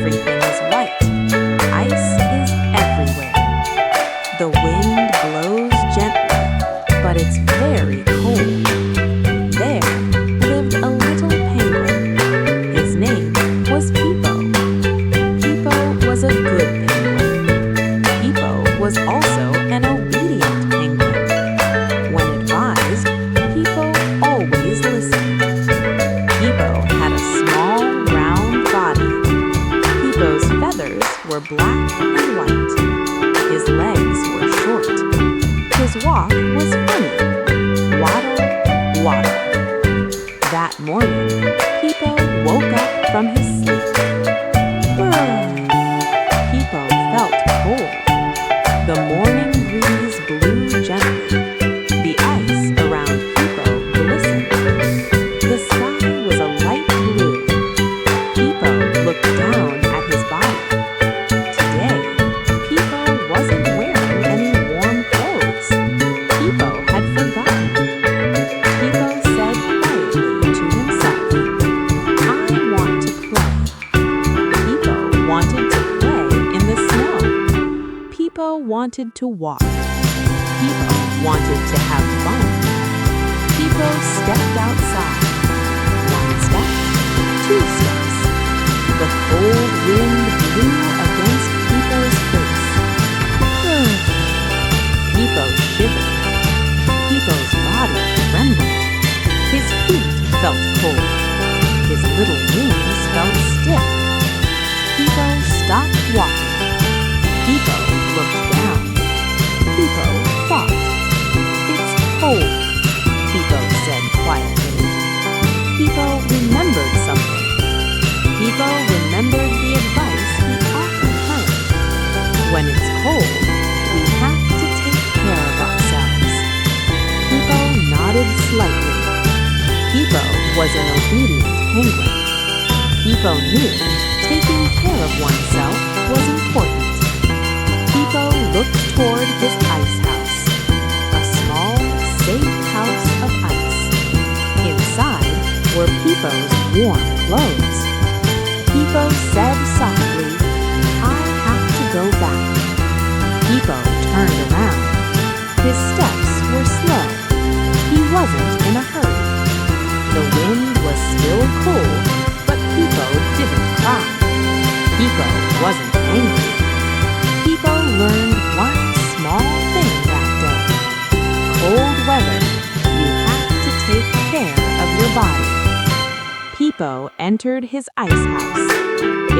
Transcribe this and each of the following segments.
everything is white. Ice is everywhere. The wind blows gently, but it's very cold. There lived a little penguin. His name was Pipo. Pipo was a good penguin. Pipo was also an obedient penguin. When advised, Pipo always listened. Pipo had a small, round body. Pipo's feathers were black and white. His legs were short. His walk was funny. Waddle, waddle. That morning, Pipo woke up from his sleep. Brr! Pipo felt cold. The morning breeze blew gently. The ice around Pipo glistened. The sky was a light blue. Pipo looked down at his body. Today, Pipo wasn't wearing any warm clothes. Pipo had forgotten. Pipo said quietly to himself, "I want to play." Pipo wanted to play in the snow. Pipo wanted to walk. Pipo wanted to have fun. Pipo stepped outside. One step, two steps. The cold wind blew against Pipo's face. Pipo shivered. Pipo's body trembled. His feet felt cold. His little wings felt stiff. Pipo stopped walking. Pipo looked down. Pipo thought. "It's cold," Pipo said quietly. Pipo remembered something. Pipo remembered the advice he often heard. When it's cold, we have to take care of ourselves. Pipo nodded slightly. Pipo was an obedient penguin. Pipo knew taking care of oneself was important. Pipo looked toward his ice house, a small, safe house of ice. Inside were Pipo's warm clothes. Pipo said softly, "I have to go back." Pipo turned around. His steps were slow. He wasn't in a hurry. The wind was still cold, but Pipo didn't cry. Pipo wasn't angry. Pipo learned one small thing that day. Cold weather, you have to take care of your body. Pipo entered his ice house.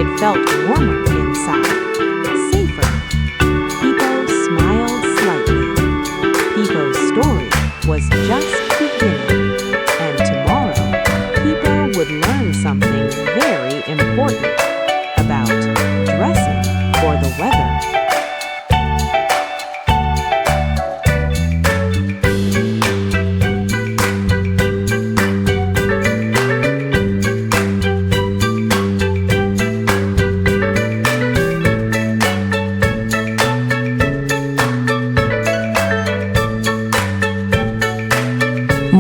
It felt warmer inside, safer. Pipo smiled slightly. Pipo's story was just beginning, and tomorrow Pipo would learn something very important about dressing for the weather.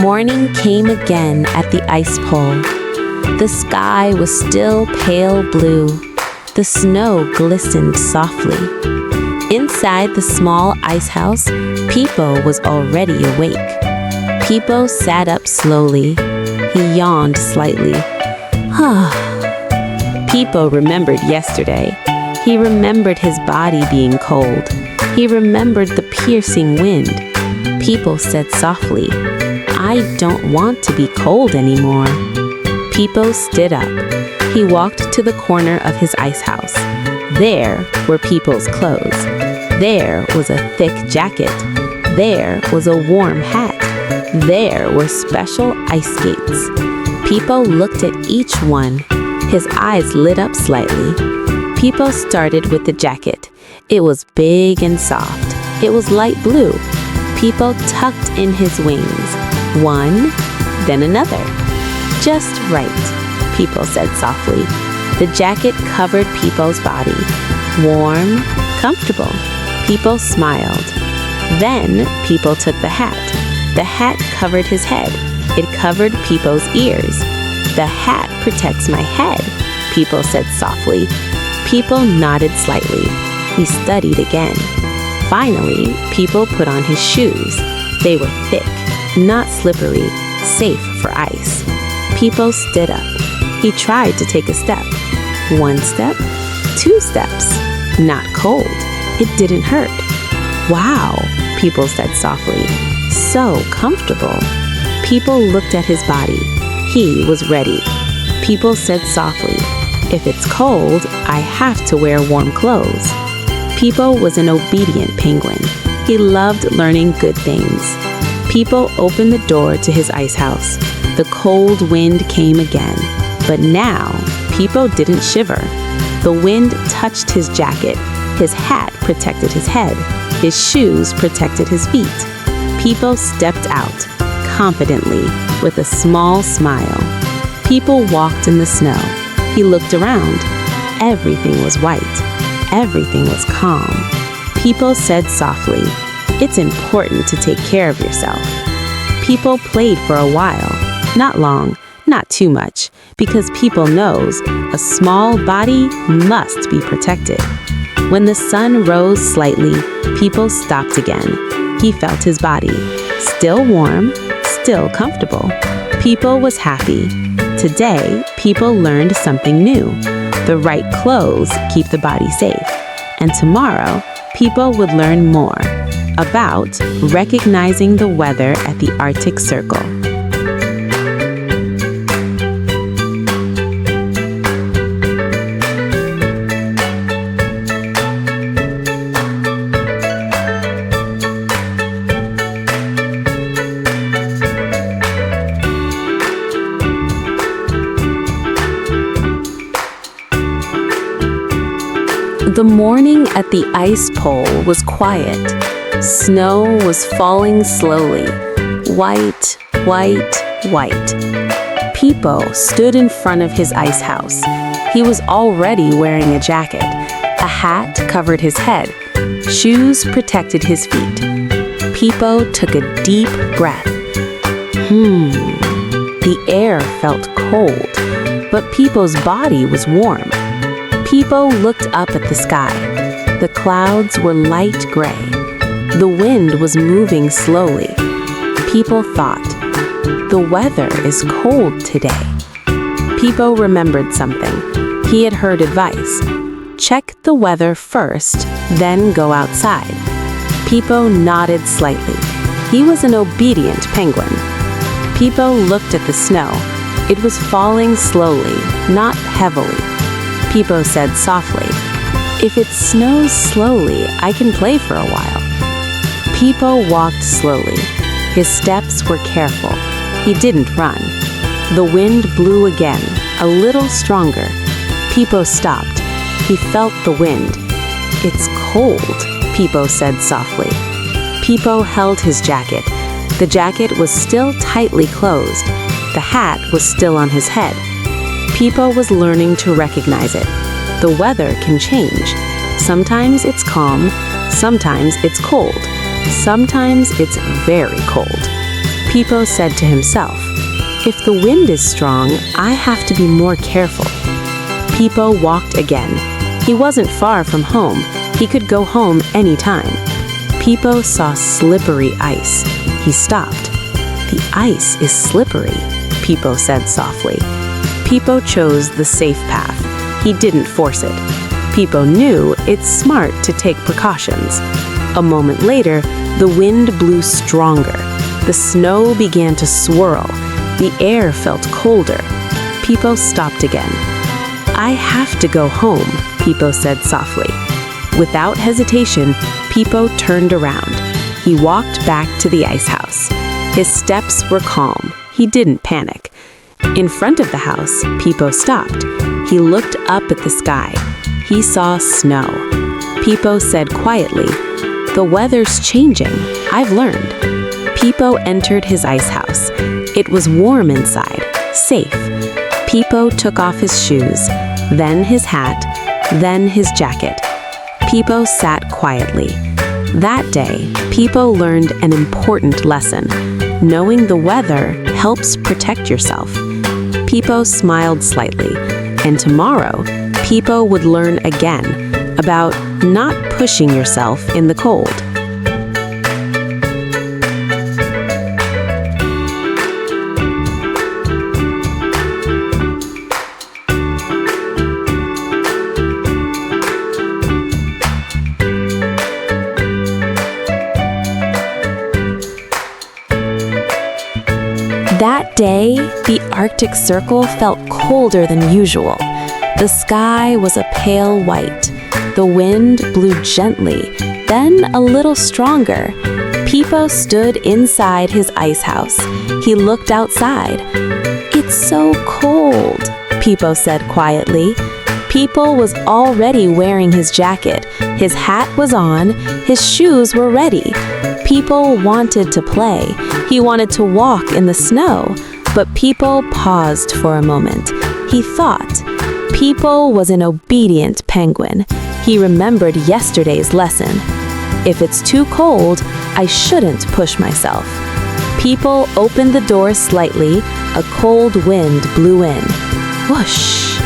Morning came again at the ice pole. The sky was still pale blue. The snow glistened softly. Inside the small ice house, Pipo was already awake. Pipo sat up slowly. He yawned slightly. Pipo remembered yesterday. He remembered his body being cold. He remembered the piercing wind. Pipo said softly, "I don't want to be cold anymore." Pipo stood up. He walked to the corner of his ice house. There were Pipo's clothes. There was a thick jacket. There was a warm hat. There were special ice skates. Pipo looked at each one. His eyes lit up slightly. Pipo started with the jacket. It was big and soft. It was light blue. Pipo tucked in his wings. One, then another. "Just right," Pipo said softly. The jacket covered Pipo's body. Warm, comfortable. Pipo smiled. Then Pipo took the hat. The hat covered his head. It covered Pipo's ears. "The hat protects my head," Pipo said softly. Pipo nodded slightly. He studied again. Finally, Pipo put on his shoes. They were thick, not slippery, safe for ice. Pipo stood up. He tried to take a step. 1 step, 2 steps. Not cold. It didn't hurt. "Wow," Pipo said softly. "So comfortable." Pipo looked at his body. He was ready. Pipo said softly, "If it's cold, I have to wear warm clothes." Pipo was an obedient penguin. He loved learning good things. Pipo opened the door to his ice house. The cold wind came again. But now, Pipo didn't shiver. The wind touched his jacket. His hat protected his head. His shoes protected his feet. Pipo stepped out, confidently, with a small smile. Pipo walked in the snow. He looked around. Everything was white. Everything was calm. Pipo said softly, "It's important to take care of yourself." Pipo played for a while. Not long, not too much, because Pipo knows a small body must be protected. When the sun rose slightly, Pipo stopped again. He felt his body, still warm, still comfortable. Pipo was happy. Today, Pipo learned something new. The right clothes keep the body safe. And tomorrow, Pipo would learn more about recognizing the weather at the Arctic Circle. The morning at the ice pole was quiet. Snow was falling slowly. White, white, white. Pipo stood in front of his ice house. He was already wearing a jacket. A hat covered his head. Shoes protected his feet. Pipo took a deep breath. The air felt cold, but Pipo's body was warm. Pipo looked up at the sky. The clouds were light gray. The wind was moving slowly. Pipo thought, "The weather is cold today." Pipo remembered something. He had heard advice. Check the weather first, then go outside. Pipo nodded slightly. He was an obedient penguin. Pipo looked at the snow. It was falling slowly, not heavily. Pipo said softly, "If it snows slowly, I can play for a while." Pipo walked slowly. His steps were careful. He didn't run. The wind blew again, a little stronger. Pipo stopped. He felt the wind. "It's cold," Pipo said softly. Pipo held his jacket. The jacket was still tightly closed. The hat was still on his head. Pipo was learning to recognize it. The weather can change. Sometimes it's calm, sometimes it's cold, sometimes it's very cold. Pipo said to himself, "If the wind is strong, I have to be more careful." Pipo walked again. He wasn't far from home. He could go home anytime. Pipo saw slippery ice. He stopped. "The ice is slippery," Pipo said softly. Pipo chose the safe path. He didn't force it. Pipo knew it's smart to take precautions. A moment later, the wind blew stronger. The snow began to swirl. The air felt colder. Pipo stopped again. "I have to go home," Pipo said softly. Without hesitation, Pipo turned around. He walked back to the ice house. His steps were calm. He didn't panic. In front of the house, Pipo stopped. He looked up at the sky. He saw snow. Pipo said quietly, "The weather's changing. I've learned." Pipo entered his ice house. It was warm inside, safe. Pipo took off his shoes, then his hat, then his jacket. Pipo sat quietly. That day, Pipo learned an important lesson. Knowing the weather helps protect yourself. Pipo smiled slightly, and tomorrow, Pipo would learn again about not pushing yourself in the cold. That day, the Arctic Circle felt colder than usual. The sky was a pale white. The wind blew gently, then a little stronger. Pipo stood inside his ice house. He looked outside. "It's so cold," Pipo said quietly. Pipo was already wearing his jacket. His hat was on. His shoes were ready. Pipo wanted to play. He wanted to walk in the snow. But Pipo paused for a moment. He thought. Pipo was an obedient penguin. He remembered yesterday's lesson. If it's too cold, I shouldn't push myself. Pipo opened the door slightly. A cold wind blew in. Whoosh!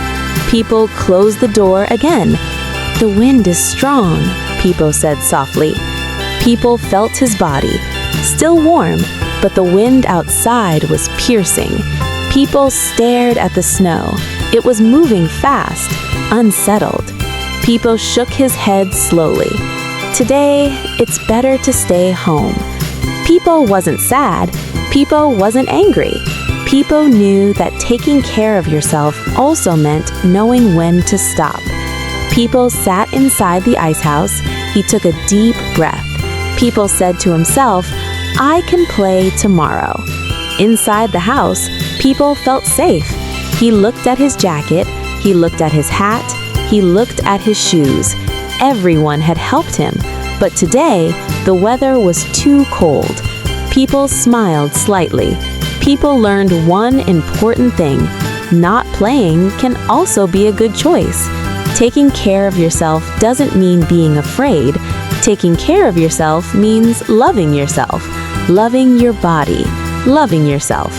Pipo closed the door again. "The wind is strong," Pipo said softly. Pipo felt his body, still warm, but the wind outside was piercing. Pipo stared at the snow. It was moving fast, unsettled. Pipo shook his head slowly. Today, it's better to stay home. Pipo wasn't sad. Pipo wasn't angry. Pipo knew that taking care of yourself also meant knowing when to stop. Pipo sat inside the ice house. He took a deep breath. Pipo said to himself, "I can play tomorrow." Inside the house, Pipo felt safe. He looked at his jacket, he looked at his hat, he looked at his shoes. Everyone had helped him, but today the weather was too cold. Pipo smiled slightly. Pipo learned one important thing. Not playing can also be a good choice. Taking care of yourself doesn't mean being afraid. Taking care of yourself means loving yourself, loving your body, loving yourself.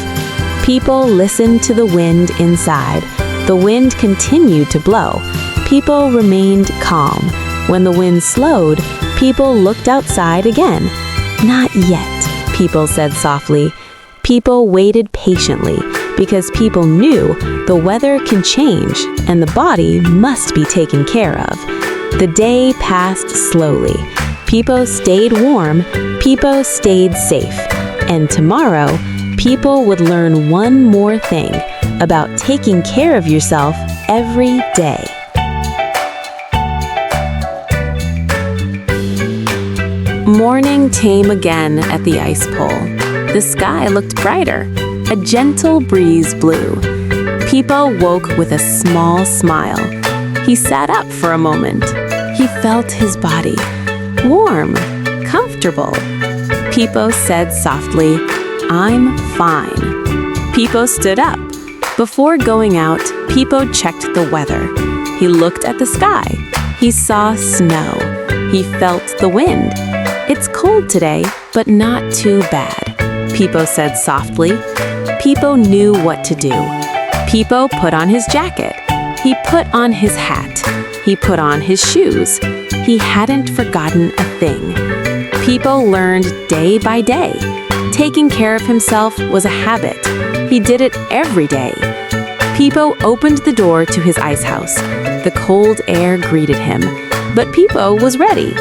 Pipo listened to the wind inside. The wind continued to blow. Pipo remained calm. When the wind slowed, Pipo looked outside again. "Not yet," Pipo said softly. Pipo waited patiently because Pipo knew the weather can change and the body must be taken care of. The day passed slowly. Pipo stayed warm. Pipo stayed safe. And tomorrow, Pipo would learn one more thing about taking care of yourself every day. Morning came again at the ice pole. The sky looked brighter. A gentle breeze blew. Pipo woke with a small smile. He sat up for a moment. He felt his body. Warm, comfortable. Pipo said softly, "I'm fine." Pipo stood up. Before going out, Pipo checked the weather. He looked at the sky. He saw snow. He felt the wind. "It's cold today, but not too bad," Pipo said softly. Pipo knew what to do. Pipo put on his jacket. He put on his hat. He put on his shoes. He hadn't forgotten a thing. Pipo learned day by day. Taking care of himself was a habit. He did it every day. Pipo opened the door to his ice house. The cold air greeted him, but Pipo was ready.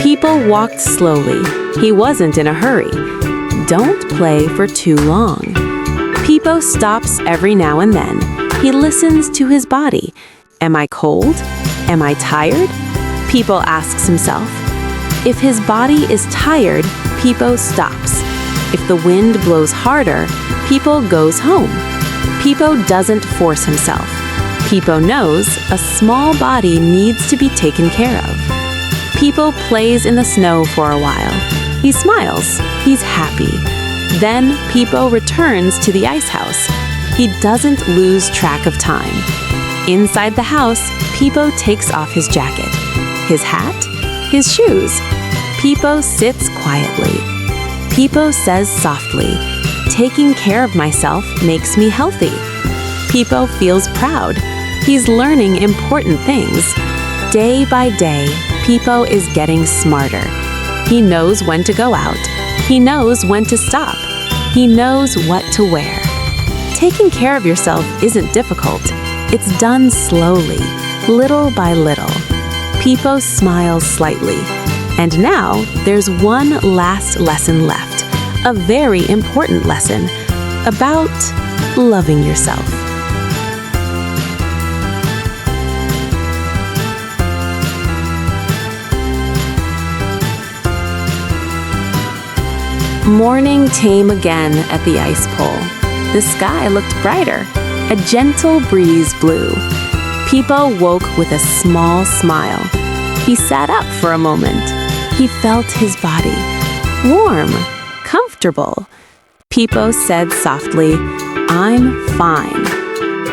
Pipo walked slowly. He wasn't in a hurry. Don't play for too long. Pipo stops every now and then. He listens to his body. Am I cold? Am I tired? Pipo asks himself. If his body is tired, Pipo stops. If the wind blows harder, Pipo goes home. Pipo doesn't force himself. Pipo knows a small body needs to be taken care of. Pipo plays in the snow for a while. He smiles. He's happy. Then Pipo returns to the ice house. He doesn't lose track of time. Inside the house, Pipo takes off his jacket, his hat, his shoes. Pipo sits quietly. Pipo says softly, "Taking care of myself makes me healthy." Pipo feels proud. He's learning important things. Day by day, Pipo is getting smarter. He knows when to go out. He knows when to stop. He knows what to wear. Taking care of yourself isn't difficult. It's done slowly, little by little. Pipo smiles slightly. And now there's one last lesson left, a very important lesson about loving yourself. Morning came again at the ice pole. The sky looked brighter. A gentle breeze blew. Pipo woke with a small smile. He sat up for a moment. He felt his body. Warm, comfortable. Pipo said softly, "I'm fine."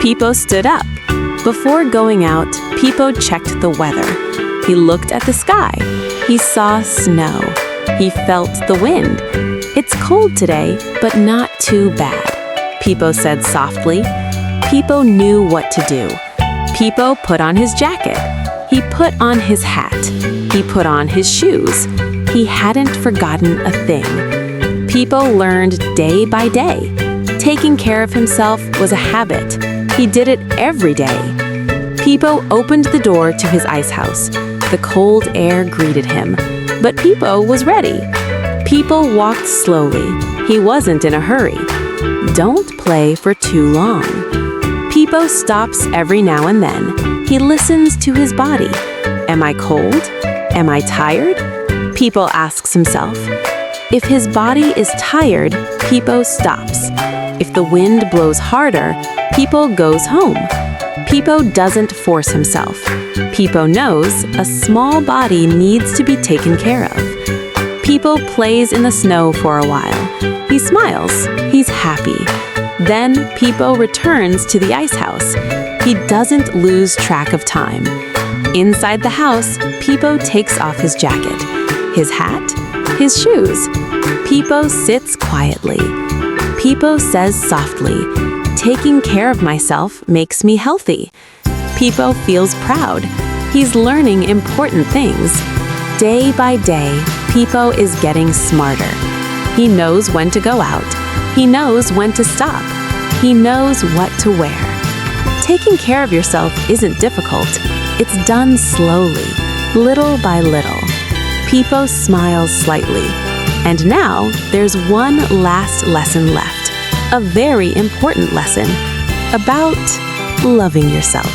Pipo stood up. Before going out, Pipo checked the weather. He looked at the sky. He saw snow. He felt the wind. "It's cold today, but not too bad," Pipo said softly. Pipo knew what to do. Pipo put on his jacket. He put on his hat. He put on his shoes. He hadn't forgotten a thing. Pipo learned day by day. Taking care of himself was a habit. He did it every day. Pipo opened the door to his ice house. The cold air greeted him, but Pipo was ready. Pipo walked slowly. He wasn't in a hurry. Don't play for too long. Pipo stops every now and then. He listens to his body. Am I cold? Am I tired? Pipo asks himself. If his body is tired, Pipo stops. If the wind blows harder, Pipo goes home. Pipo doesn't force himself. Pipo knows a small body needs to be taken care of. Pipo plays in the snow for a while. He smiles. He's happy. Then Pipo returns to the ice house. He doesn't lose track of time. Inside the house, Pipo takes off his jacket, his hat, his shoes. Pipo sits quietly. Pipo says softly, "Taking care of myself makes me healthy." Pipo feels proud. He's learning important things. Day by day, Pipo is getting smarter. He knows when to go out. He knows when to stop. He knows what to wear. Taking care of yourself isn't difficult. It's done slowly, little by little. Pipo smiles slightly. And now there's one last lesson left, a very important lesson about loving yourself.